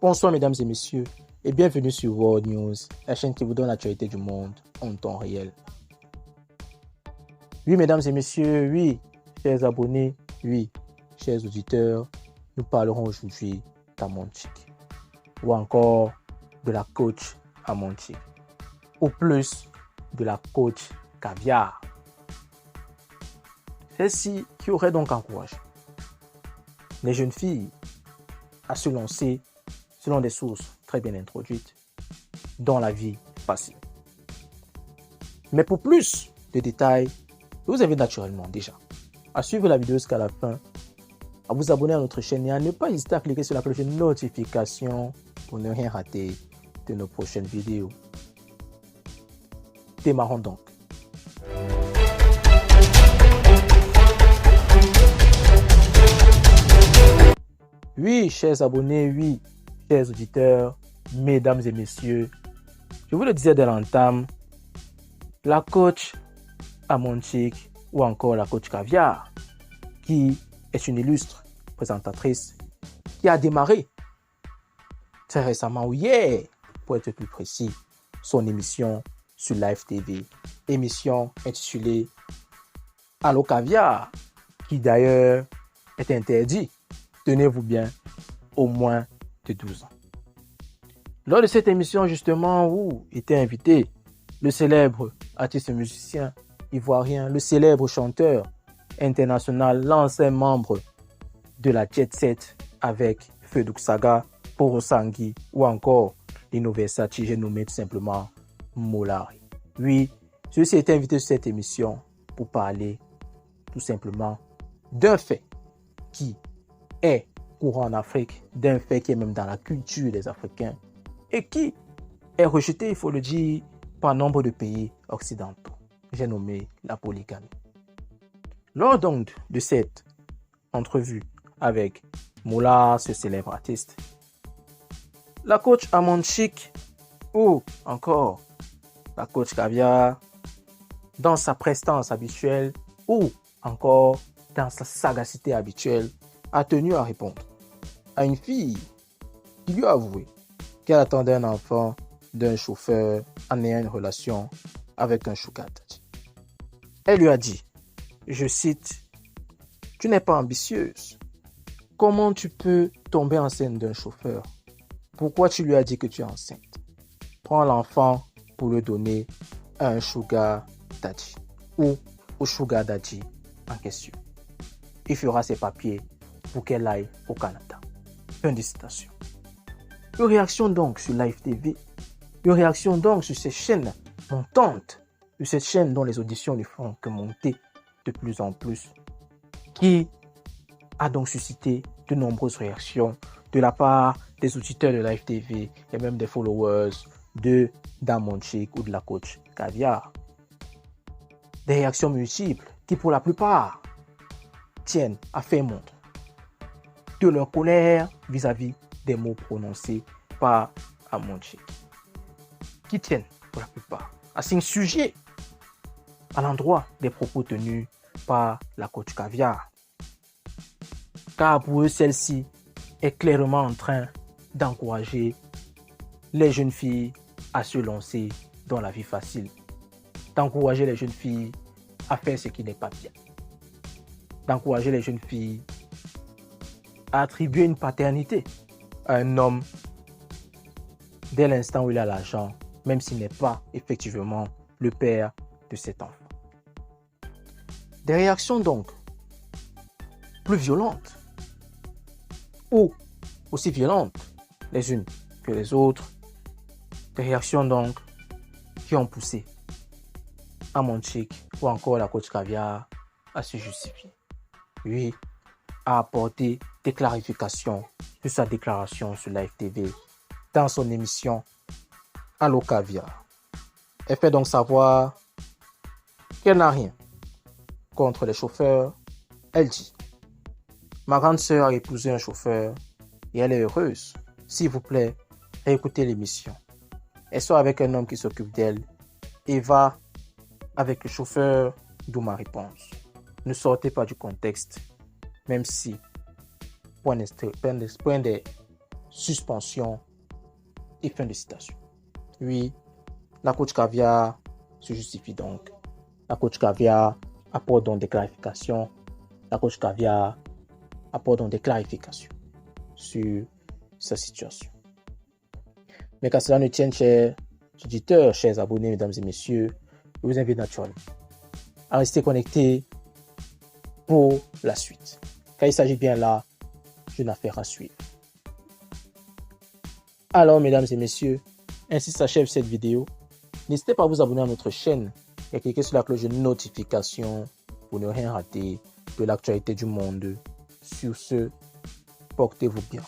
Bonsoir mesdames et messieurs et bienvenue sur World News, la chaîne qui vous donne l'actualité du monde en temps réel. Oui mesdames et messieurs, oui chers abonnés, oui chers auditeurs, nous parlerons aujourd'hui d'Amonchik ou encore de la coach Amonchik ou plus de la coach Caviar. Celle-ci qui aurait donc encouragé les jeunes filles à se lancer selon des sources très bien introduites dans la vie facile. Mais pour plus de détails, vous avez naturellement déjà à suivre la vidéo jusqu'à la fin, à vous abonner à notre chaîne et à ne pas hésiter à cliquer sur la cloche de notification pour ne rien rater de nos prochaines vidéos. Démarrons donc. Oui, chers abonnés, oui, chers auditeurs, mesdames et messieurs, je vous le disais dès l'entame, la coach Amonchik ou encore la coach Caviar, qui est une illustre présentatrice, qui a démarré très récemment, ou hier, pour être plus précis, son émission sur Live TV, émission intitulée Allo Caviar, qui d'ailleurs est interdit, tenez-vous bien, au moins de 12 ans. Lors de cette émission, justement, où était invité le célèbre artiste musicien ivoirien, le célèbre chanteur international, l'ancien membre de la Jet Set avec Feu Saga, Poro Sangui ou encore Lino Versace, j'ai nommé tout simplement Molari. Oui, celui-ci était invité sur cette émission pour parler tout simplement d'un fait qui est courant en Afrique, d'un fait qui est même dans la culture des Africains et qui est rejeté, il faut le dire, par nombre de pays occidentaux. J'ai nommé la polygamie. Lors donc de cette entrevue avec Moula, ce célèbre artiste, la coach Amonchik ou encore la coach Caviar, dans sa prestance habituelle ou encore dans sa sagacité habituelle, a tenu à répondre à une fille qui lui a avoué qu'elle attendait un enfant d'un chauffeur en ayant une relation avec un sugar daddy. Elle lui a dit, je cite, « Tu n'es pas ambitieuse. Comment tu peux tomber enceinte d'un chauffeur? Pourquoi tu lui as dit que tu es enceinte? Prends l'enfant pour le donner à un sugar daddy ou au sugar daddy en question. Il fera ses papiers pour qu'elle aille au Canada. » Fin de citation. Une réaction donc sur Live TV, une réaction donc sur ces chaînes montantes, sur cette chaîne dont les auditions ne font que monter de plus en plus, qui a donc suscité de nombreuses réactions de la part des auditeurs de Live TV et même des followers d'Amonchik ou de la coach Caviar. Des réactions multiples qui pour la plupart tiennent à faire montre de leur colère vis-à-vis des mots prononcés par Amonchik, qui tiennent pour la plupart à s'insurger à l'endroit des propos tenus par la coach Caviar. Car pour eux, celle-ci est clairement en train d'encourager les jeunes filles à se lancer dans la vie facile, d'encourager les jeunes filles à faire ce qui n'est pas bien, d'encourager les jeunes filles à attribuer une paternité à un homme dès l'instant où il a l'argent, même s'il n'est pas effectivement le père de cet enfant. Des réactions donc plus violentes ou aussi violentes les unes que les autres, des réactions donc qui ont poussé Amonchik ou encore la coach Caviar à se justifier. Oui, à apporter des clarifications sur sa déclaration sur Live TV dans son émission Allo Caviar. Elle fait donc savoir qu'elle n'a rien contre les chauffeurs. Elle dit, ma grande sœur a épousé un chauffeur et elle est heureuse. S'il vous plaît, réécoutez l'émission. Elle sort avec un homme qui s'occupe d'elle et va avec le chauffeur, d'où ma réponse. Ne sortez pas du contexte, même si point des suspension et fin de citation. Oui, la coach Caviar se justifie donc. La coach Caviar apporte donc des clarifications. La coach Caviar apporte donc des clarifications sur sa situation. Mais qu'à cela ne tienne, chers auditeurs, chers abonnés, mesdames et messieurs, je vous invite naturellement à rester connectés pour la suite. Car il s'agit bien là d'une affaire à suivre. Alors, mesdames et messieurs, ainsi s'achève cette vidéo. N'hésitez pas à vous abonner à notre chaîne et à cliquer sur la cloche de notification pour ne rien rater de l'actualité du monde. Sur ce, portez-vous bien.